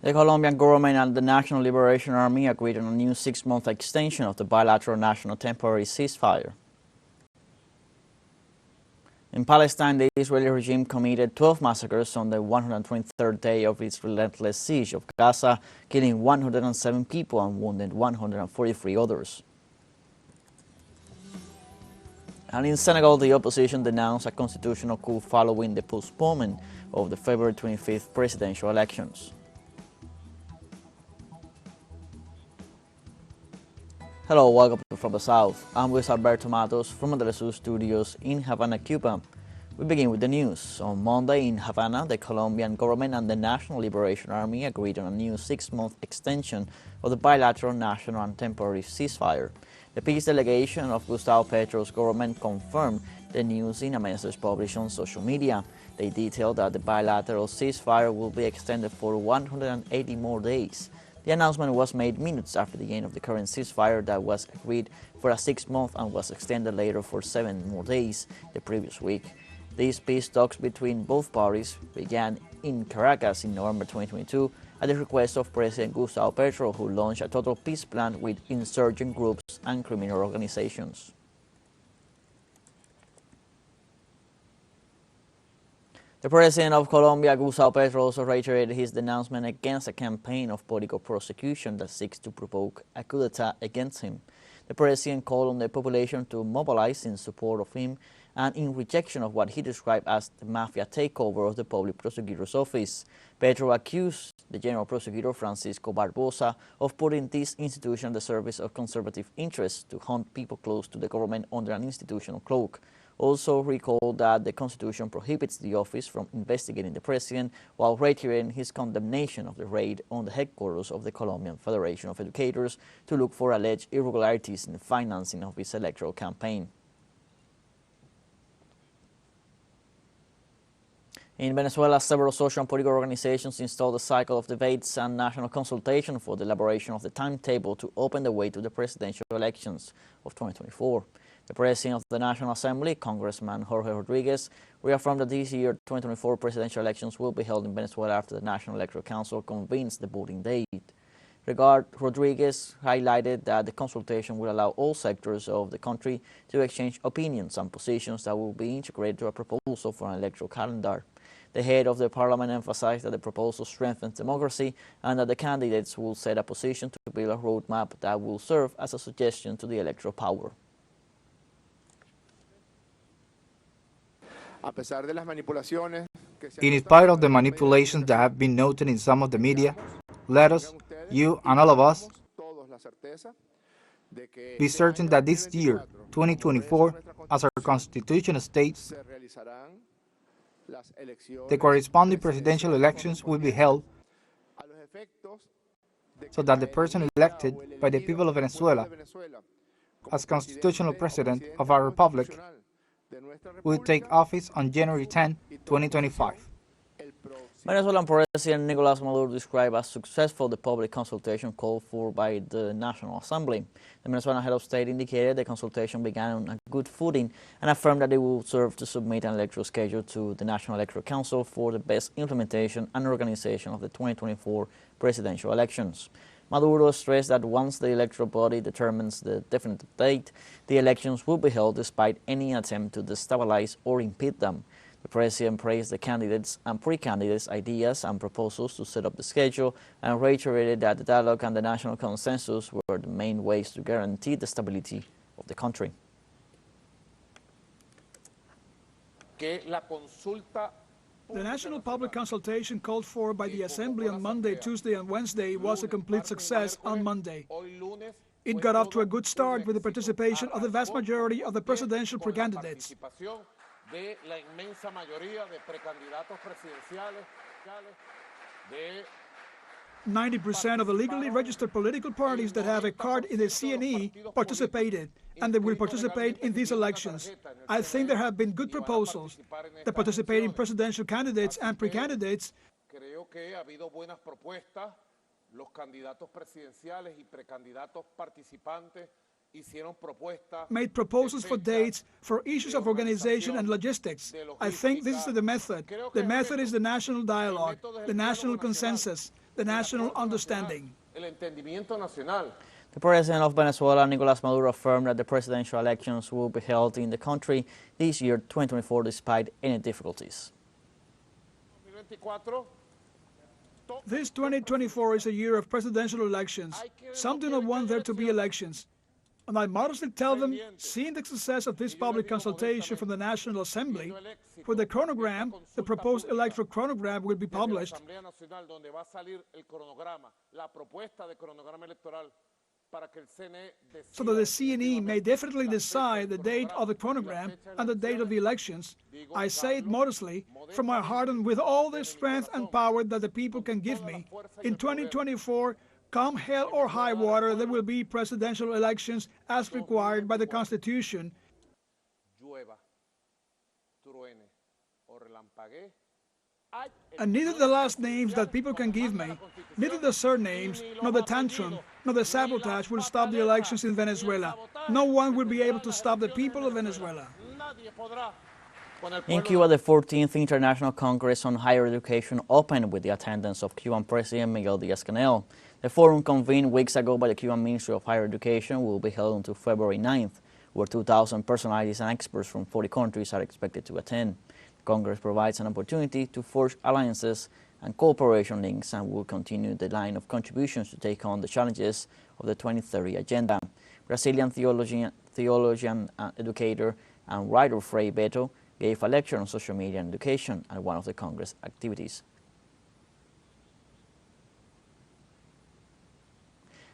The Colombian government and the National Liberation Army agreed on a new 6-month extension of the bilateral national temporary ceasefire. In Palestine, the Israeli regime committed 12 massacres on the 123rd day of its relentless siege of Gaza, killing 107 people and wounding 143 others. And in Senegal, the opposition denounced a constitutional coup following the postponement of the February 25th presidential elections. Hello, welcome to From the South. I'm Luis Alberto Matos from the TeleSUR studios in Havana, Cuba. We begin with the news. On Monday in Havana, the Colombian government and the National Liberation Army agreed on a new 6-month extension of the bilateral national and temporary ceasefire. The peace delegation of Gustavo Petro's government confirmed the news in a message published on social media. They detailed that the bilateral ceasefire will be extended for 180 more days. The announcement was made minutes after the end of the current ceasefire that was agreed for a 6-month and was extended later for 7 more days the previous week. These peace talks between both parties began in Caracas in November 2022 at the request of President Gustavo Petro, who launched a total peace plan with insurgent groups and criminal organizations. The President of Colombia, Gustavo Petro, also reiterated his denouncement against a campaign of political prosecution that seeks to provoke a coup d'etat against him. The President called on the population to mobilize in support of him and in rejection of what he described as the mafia takeover of the public prosecutor's office. Petro accused the General Prosecutor Francisco Barbosa of putting this institution at the service of conservative interests to hunt people close to the government under an institutional cloak. Also recalled that the Constitution prohibits the office from investigating the President, while reiterating his condemnation of the raid on the headquarters of the Colombian Federation of Educators to look for alleged irregularities in the financing of his electoral campaign. In Venezuela, several social and political organizations installed a cycle of debates and national consultation for the elaboration of the timetable to open the way to the presidential elections of 2024. The President of the National Assembly, Congressman Jorge Rodriguez, reaffirmed that this year 2024 presidential elections will be held in Venezuela after the National Electoral Council convenes the voting date. Rodriguez highlighted that the consultation will allow all sectors of the country to exchange opinions and positions that will be integrated to a proposal for an electoral calendar. The head of the parliament emphasized that the proposal strengthens democracy and that the candidates will set a position to build a roadmap that will serve as a suggestion to the electoral power. In spite of the manipulations that have been noted in some of the media, let us, you and all of us, be certain that this year, 2024, as our Constitution states, the corresponding presidential elections will be held so that the person elected by the people of Venezuela as constitutional president of our republic will take office on January 10, 2025. Venezuelan President Nicolas Maduro described as successful the public consultation called for by the National Assembly. The Venezuelan head of state indicated the consultation began on a good footing and affirmed that it will serve to submit an electoral schedule to the National Electoral Council for the best implementation and organization of the 2024 presidential elections. Maduro stressed that once the electoral body determines the definitive date, the elections will be held despite any attempt to destabilize or impede them. The President praised the candidates and pre-candidates' ideas and proposals to set up the schedule and reiterated that the dialogue and the national consensus were the main ways to guarantee the stability of the country. The national public consultation called for by the Assembly on Monday, Tuesday and Wednesday was a complete success on Monday. It got off to a good start with the participation of the vast majority of the presidential pre-candidates. 90% of the legally registered political parties that have a card in the CNE participated, and they will participate in these elections. I think there have been good proposals. The participating presidential candidates and pre-candidates made proposals for dates for issues of organization and logistics. I think this is the method. The method is the national dialogue, the national consensus. the national understanding. The president of Venezuela, Nicolás Maduro, affirmed that the presidential elections will be held in the country this year, 2024, despite any difficulties. This 2024 is a year of presidential elections. Some do not want there to be elections. And I modestly tell them, seeing the success of this public consultation from the National Assembly, for the chronogram, the proposed electoral chronogram will be published. So that the CNE may definitely decide the date of the chronogram and the date of the elections. I say it modestly, from my heart and with all the strength and power that the people can give me. In 2024, come hell or high water, there will be presidential elections as required by the Constitution. And neither the last names that people can give me, neither the surnames, nor the tantrum, nor the sabotage will stop the elections in Venezuela. No one will be able to stop the people of Venezuela. In Cuba, the 14th International Congress on Higher Education opened with the attendance of Cuban President Miguel Díaz-Canel. The forum, convened weeks ago by the Cuban Ministry of Higher Education, will be held until February 9th, where 2,000 personalities and experts from 40 countries are expected to attend. Congress provides an opportunity to forge alliances and cooperation links and will continue the line of contributions to take on the challenges of the 2030 Agenda. Brazilian theologian, educator, and writer Frei Beto gave a lecture on social media and education at one of the Congress activities.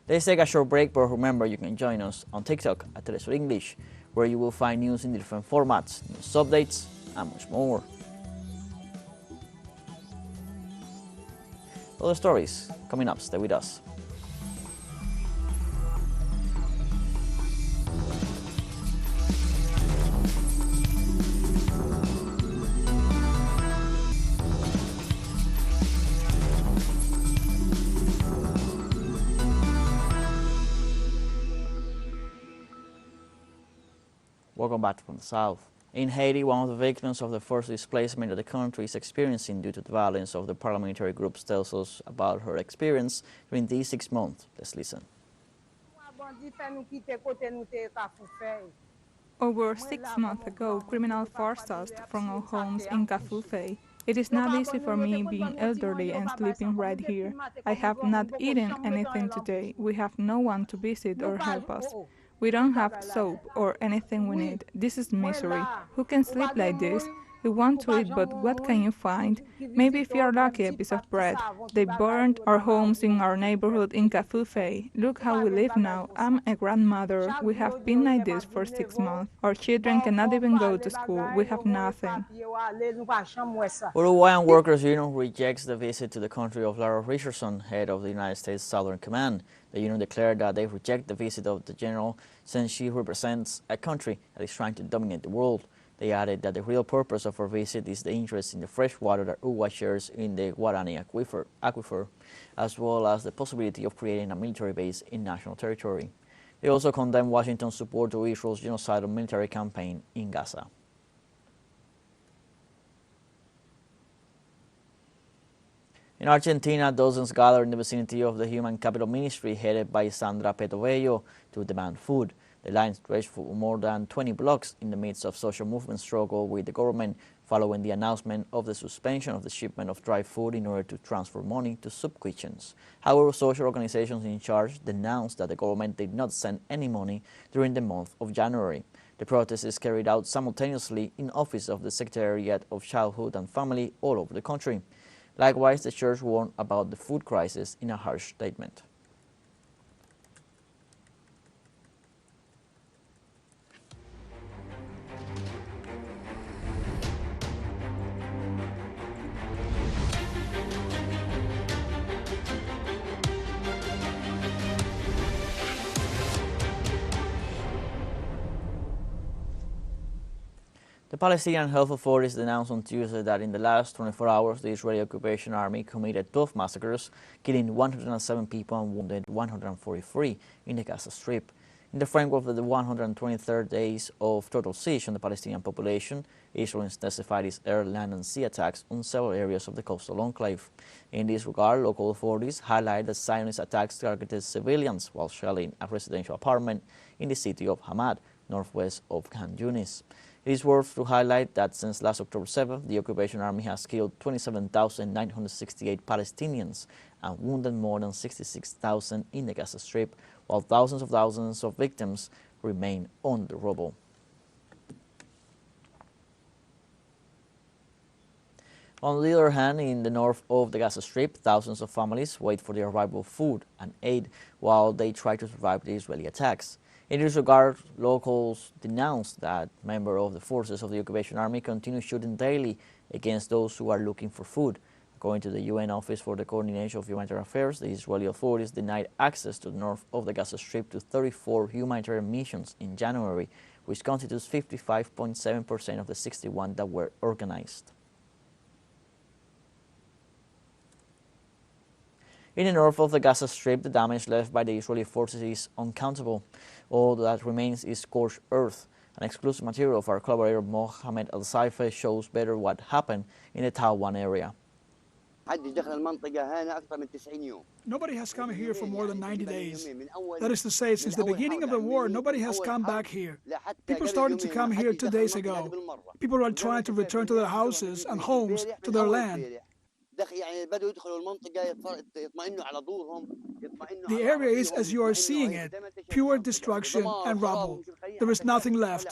Let's take a short break, but remember you can join us on TikTok at TeleSUR English, where you will find news in different formats, news updates, and much more. Other stories coming up. Stay with us. Welcome back from the south. In Haiti, one of the victims of the first displacement that the country is experiencing due to the violence of the paramilitary groups tells us about her experience during these 6 months. Let's listen. Over 6 months ago, criminals forced us from our homes in Cafufe. It is not easy for me being elderly and sleeping right here. I have not eaten anything today. We have no one to visit or help us. We don't have soap or anything we need. This is misery. Who can sleep like this? We want to eat, but what can you find? Maybe if you are lucky, a piece of bread. They burned our homes in our neighborhood in Cafufe. Look how we live now. I'm a grandmother. We have been like this for 6 months. Our children cannot even go to school. We have nothing. Uruguayan Workers Union rejects the visit to the country of Lara Richardson, head of the United States Southern Command. The union declared that they reject the visit of the general since she represents a country that is trying to dominate the world. They added that the real purpose of her visit is the interest in the fresh water that Uruguay shares in the Guarani aquifer, as well as the possibility of creating a military base in national territory. They also condemned Washington's support to Israel's genocidal military campaign in Gaza. In Argentina, dozens gathered in the vicinity of the Human Capital Ministry headed by Sandra Petobello to demand food. The line stretched for more than 20 blocks in the midst of social movement struggle with the government following the announcement of the suspension of the shipment of dry food in order to transfer money to soup kitchens. However, social organizations in charge denounced that the government did not send any money during the month of January. The protest is carried out simultaneously in office of the Secretariat of Childhood and Family all over the country. Likewise, the church warned about the food crisis in a harsh statement. The Palestinian Health Authorities announced on Tuesday that in the last 24 hours, the Israeli occupation army committed 12 massacres, killing 107 people and wounded 143 in the Gaza Strip. In the framework of the 123rd days of total siege on the Palestinian population, Israel intensified its air, land and sea attacks on several areas of the coastal enclave. In this regard, local authorities highlight that Zionist attacks targeted civilians while shelling a residential apartment in the city of Hamad, northwest of Khan Yunis. It is worth to highlight that since last October 7th, the occupation army has killed 27,968 Palestinians and wounded more than 66,000 in the Gaza Strip, while thousands of victims remain on the rubble. On the other hand, in the north of the Gaza Strip, thousands of families wait for the arrival of food and aid while they try to survive the Israeli attacks. In this regard, locals denounced that members of the forces of the occupation army continue shooting daily against those who are looking for food. According to the UN Office for the Coordination of Humanitarian Affairs, the Israeli authorities denied access to the north of the Gaza Strip to 34 humanitarian missions in January, which constitutes 55.7% of the 61 that were organized. In the north of the Gaza Strip, the damage left by the Israeli forces is uncountable. All that remains is scorched earth. An exclusive material of our collaborator Mohamed Al-Saife shows better what happened in the Tawan area. Nobody has come here for more than 90 days. That is to say, since the beginning of the war, nobody has come back here. People started to come here 2 days ago. People are trying to return to their houses and homes, to their land. The area is, as you are seeing it, pure destruction and rubble. There is nothing left.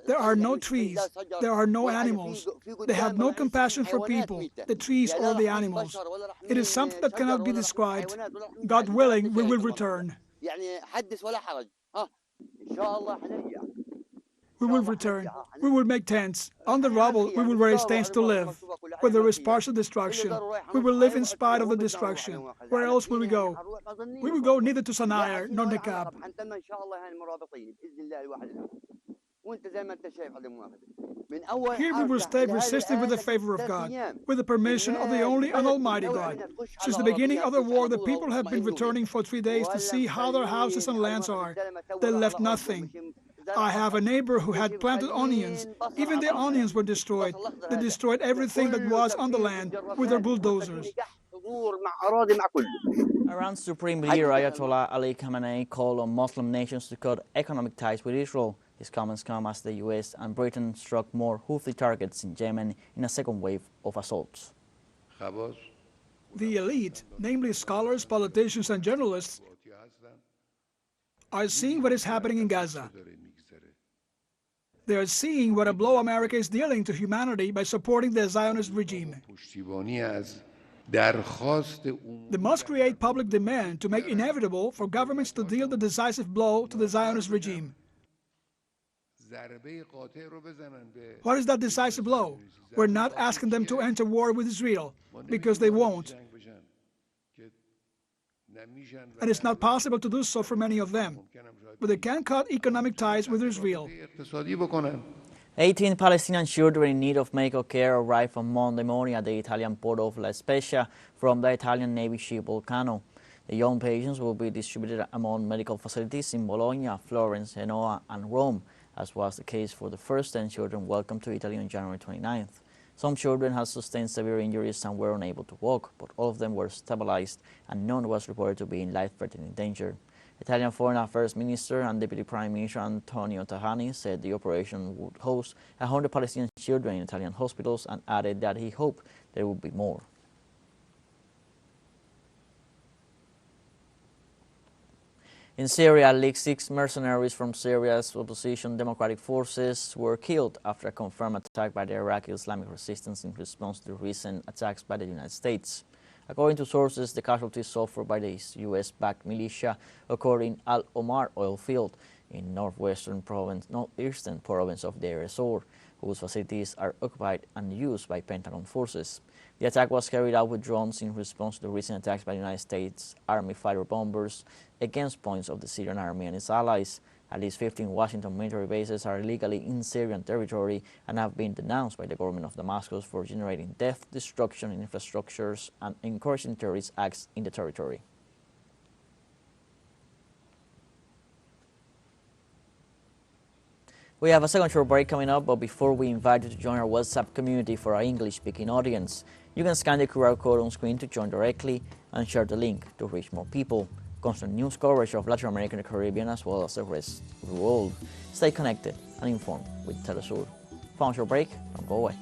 There are no trees. There are no animals. They have no compassion for people, the trees or the animals. It is something that cannot be described. God willing, we will return. We will return. We will make tents. On the rubble, we will raise tents to live. Where there is partial destruction, we will live in spite of the destruction. Where else will we go? We will go neither to Sanaya nor Nekab. Here we will stay resisting with the favor of God, with the permission of the only and almighty God. Since the beginning of the war, the people have been returning for 3 days to see how their houses and lands are. They left nothing. I have a neighbor who had planted onions. Even the onions were destroyed. They destroyed everything that was on the land with their bulldozers. Iran's supreme leader Ayatollah Ali Khamenei called on Muslim nations to cut economic ties with Israel. His comments come as the US and Britain struck more Houthi targets in Yemen in a second wave of assaults. The elite, namely scholars, politicians and journalists, are seeing what is happening in Gaza. They are seeing what a blow America is dealing to humanity by supporting the Zionist regime. They must create public demand to make inevitable for governments to deal the decisive blow to the Zionist regime. What is that decisive blow? We're not asking them to enter war with Israel, because they won't. And it's not possible to do so for many of them. But they can cut economic ties with Israel. 18 Palestinian children in need of medical care arrived on Monday morning at the Italian port of La Spezia from the Italian Navy ship Vulcano. The young patients will be distributed among medical facilities in Bologna, Florence, Genoa, and Rome, as was the case for the first 10 children welcomed to Italy on January 29th. Some children had sustained severe injuries and were unable to walk, but all of them were stabilized and none was reported to be in life-threatening danger. Italian Foreign Affairs Minister and Deputy Prime Minister Antonio Tajani said the operation would host 100 Palestinian children in Italian hospitals and added that he hoped there would be more. In Syria, at least 6 mercenaries from Syria's opposition democratic forces were killed after a confirmed attack by the Iraqi Islamic resistance in response to recent attacks by the United States. According to sources, the casualties suffered by the U.S.-backed militia occurred in Al Omar oil field in northeastern province of Deir ez-Zor, whose facilities are occupied and used by Pentagon forces. The attack was carried out with drones in response to the recent attacks by the United States Army fighter bombers against points of the Syrian army and its allies. At least 15 Washington military bases are illegally in Syrian territory and have been denounced by the government of Damascus for generating death, destruction in infrastructures, and encouraging terrorist acts in the territory. We have a second short break coming up, but before we invite you to join our WhatsApp community for our English-speaking audience, you can scan the QR code on screen to join directly and share the link to reach more people. Constant news coverage of Latin America and the Caribbean as well as the rest of the world. Stay connected and informed with TeleSUR. Found short break, don't go away.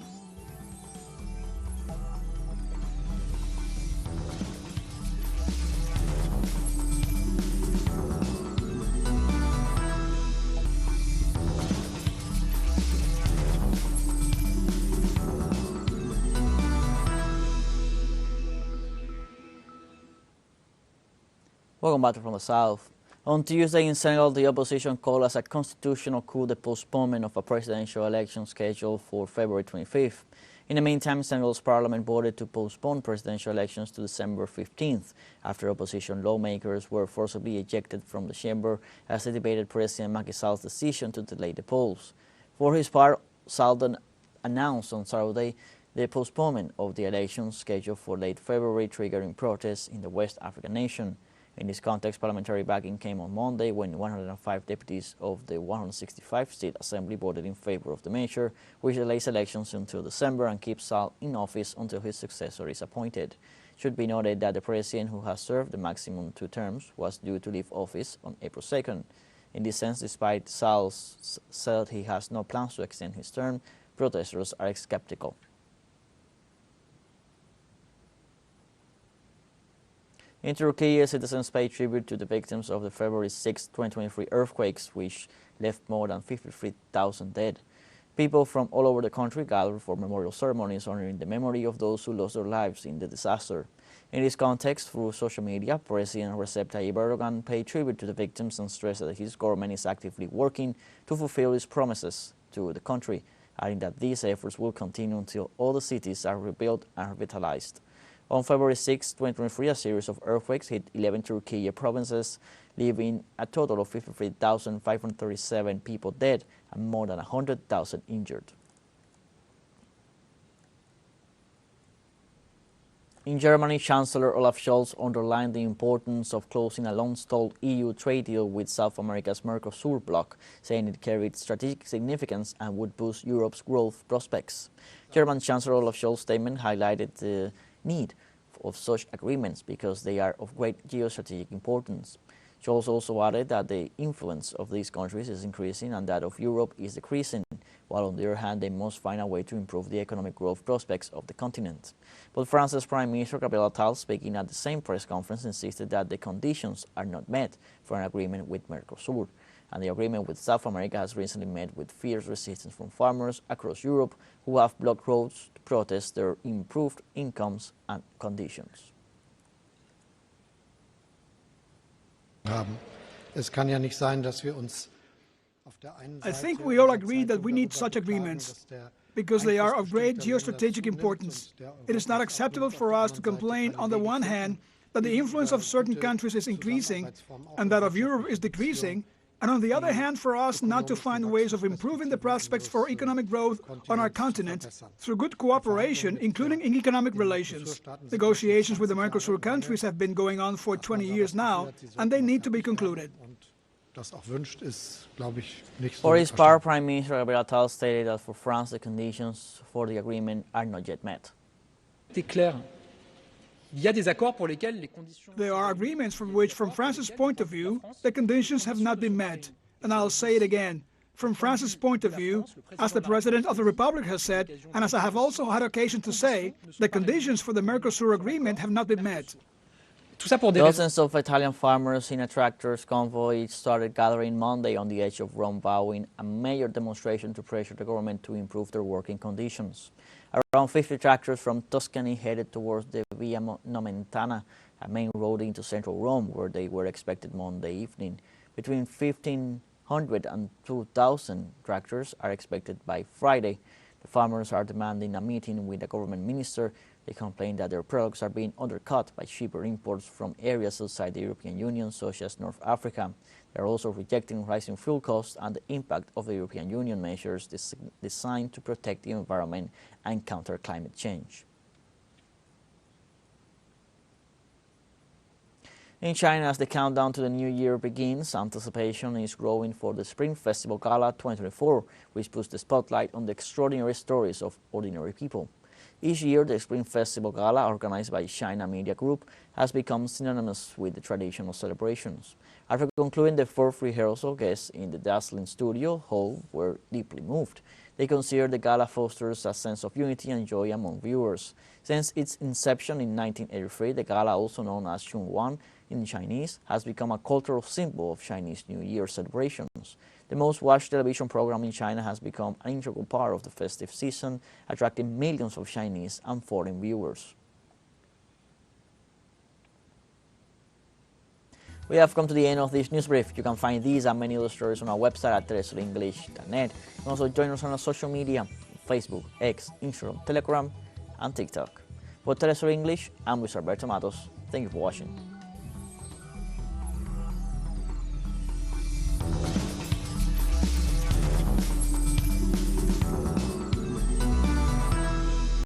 Welcome back from the South. On Tuesday in Senegal, the opposition called as a constitutional coup the postponement of a presidential election scheduled for February 25th. In the meantime, Senegal's parliament voted to postpone presidential elections to December 15th after opposition lawmakers were forcibly ejected from the chamber as they debated President Macky Sall's decision to delay the polls. For his part, Sall announced on Saturday the postponement of the elections scheduled for late February, triggering protests in the West African nation. In this context, parliamentary backing came on Monday when 105 deputies of the 165-seat assembly voted in favor of the measure, which delays elections until December and keeps Sall in office until his successor is appointed. It should be noted that the president, who has served the maximum 2 terms, was due to leave office on April 2nd. In this sense, despite Sall said he has no plans to extend his term, protesters are skeptical. In Turkey, citizens paid tribute to the victims of the February 6, 2023 earthquakes, which left more than 53,000 dead. People from all over the country gathered for memorial ceremonies honoring the memory of those who lost their lives in the disaster. In this context, through social media, President Recep Tayyip Erdogan paid tribute to the victims and stressed that his government is actively working to fulfill its promises to the country, adding that these efforts will continue until all the cities are rebuilt and revitalized. On February 6, 2023, a series of earthquakes hit 11 Turkey provinces, leaving a total of 53,537 people dead and more than 100,000 injured. In Germany, Chancellor Olaf Scholz underlined the importance of closing a long-stalled EU trade deal with South America's Mercosur bloc, saying it carried strategic significance and would boost Europe's growth prospects. German Chancellor Olaf Scholz's statement highlighted the need of such agreements because they are of great geostrategic importance. Scholz also added that the influence of these countries is increasing and that of Europe is decreasing, while on the other hand they must find a way to improve the economic growth prospects of the continent. But France's Prime Minister Gabriel Attal, speaking at the same press conference, insisted that the conditions are not met for an agreement with Mercosur, and the agreement with South America has recently met with fierce resistance from farmers across Europe who have blocked roads to protest their improved incomes and conditions. I think we all agree that we need such agreements because they are of great geostrategic importance. It is not acceptable for us to complain on the one hand that the influence of certain countries is increasing and that of Europe is decreasing, and on the other hand for us not to find ways of improving the prospects for economic growth on our continent through good cooperation, including in economic relations. Negotiations with the Mercosur countries have been going on for 20 years now, and they need to be concluded. For his part, Prime Minister Gabriel Attal stated that for France the conditions for the agreement are not yet met. There are agreements from which, from France's point of view, the conditions have not been met. And I'll say it again. From France's point of view, as the President of the Republic has said, and as I have also had occasion to say, the conditions for the Mercosur agreement have not been met. Dozens of Italian farmers in a tractors convoy started gathering Monday on the edge of Rome, vowing a major demonstration to pressure the government to improve their working conditions. Around 50 tractors from Tuscany headed towards the Via Nomentana, a main road into central Rome, where they were expected Monday evening. Between 1,500 and 2,000 tractors are expected by Friday. The farmers are demanding a meeting with the government minister. They complain that their products are being undercut by cheaper imports from areas outside the European Union, such as North Africa. They are also rejecting rising fuel costs and the impact of the European Union measures designed to protect the environment and counter climate change. In China, as the countdown to the new year begins, anticipation is growing for the Spring Festival Gala 2024, which puts the spotlight on the extraordinary stories of ordinary people. Each year, the Spring Festival Gala, organized by China Media Group, has become synonymous with the traditional celebrations. After concluding the fourth rehearsal, guests in the dazzling studio hall were deeply moved. They consider the gala fosters a sense of unity and joy among viewers. Since its inception in 1983, the gala, also known as Chunwan in Chinese, has become a cultural symbol of Chinese New Year celebrations. The most watched television program in China has become an integral part of the festive season, attracting millions of Chinese and foreign viewers. We have come to the end of this news brief. You can find these and many other stories on our website at telesurenglish.net. You can also join us on our social media, Facebook, X, Instagram, Telegram, and TikTok. For TeleSUR English, I'm Luis Alberto Matos. Thank you for watching.